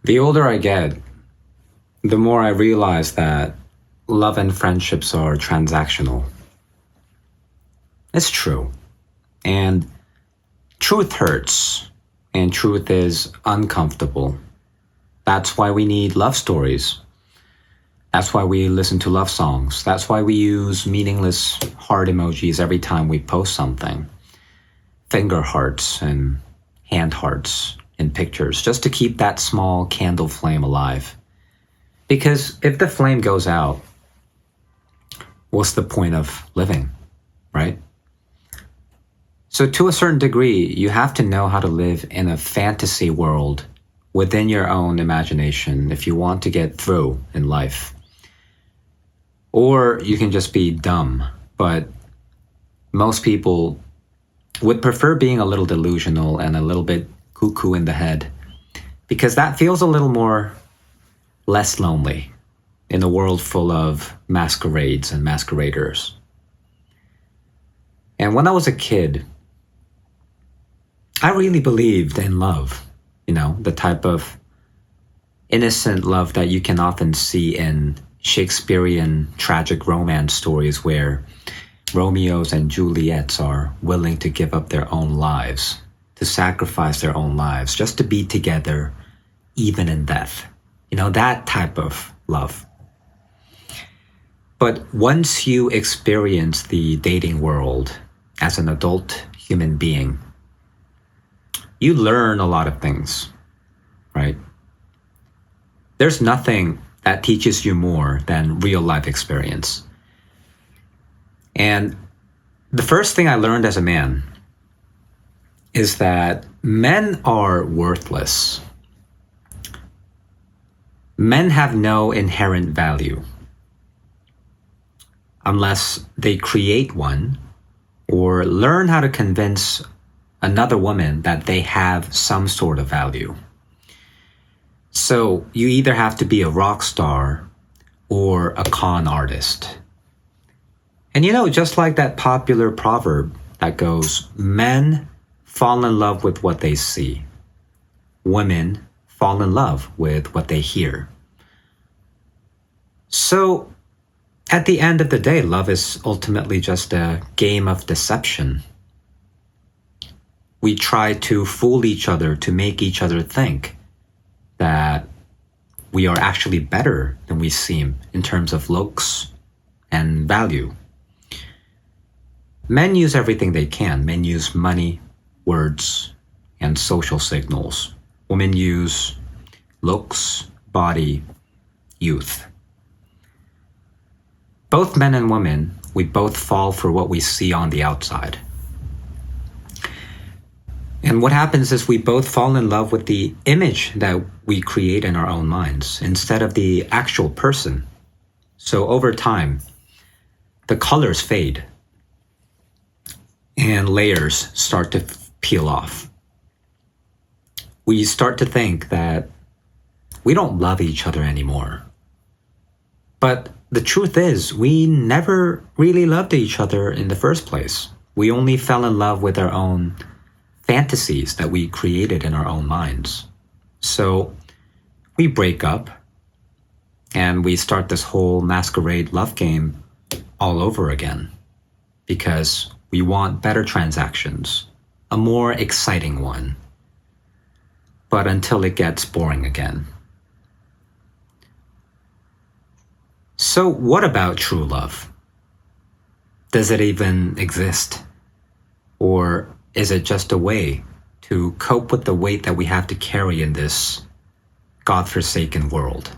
The older I get, the more I realize that love and friendships are transactional. It's true. And truth hurts, and truth is uncomfortable. That's why we need love stories. That's why we listen to love songs. That's why we use meaningless heart emojis every time we post something. Finger hearts and hand hearts in pictures, just to keep that small candle flame alive. Because if the flame goes out, what's the point of living, right? So to a certain degree, you have to know how to live in a fantasy world within your own imagination if you want to get through in life. Or you can just be dumb, but most people would prefer being a little delusional and a little bit cuckoo in the head, because that feels a little more less lonely in a world full of masquerades and masqueraders. And when I was a kid, I really believed in love, the type of innocent love that you can often see in Shakespearean tragic romance stories where Romeos and Juliets are willing to give up their own lives, to sacrifice their own lives, just to be together, even in death. That type of love. But once you experience the dating world as an adult human being, you learn a lot of things, right? There's nothing that teaches you more than real life experience. And the first thing I learned as a man is that men are worthless. Men have no inherent value unless they create one or learn how to convince another woman that they have some sort of value. So you either have to be a rock star or a con artist. And just like that popular proverb that goes, men fall in love with what they see. Women fall in love with what they hear. So at the end of the day, love is ultimately just a game of deception. We try to fool each other to make each other think that we are actually better than we seem in terms of looks and value. Men use everything they can. Men use money, words, and social signals. Women use looks, body, youth. Both men and women, we both fall for what we see on the outside. And what happens is we both fall in love with the image that we create in our own minds instead of the actual person. So over time, the colors fade and layers start to peel off. We start to think that we don't love each other anymore. But the truth is, we never really loved each other in the first place. We only fell in love with our own fantasies that we created in our own minds. So we break up and we start this whole masquerade love game all over again because we want better transactions, a more exciting one, but until it gets boring again. So what about true love? Does it even exist? Or is it just a way to cope with the weight that we have to carry in this godforsaken world?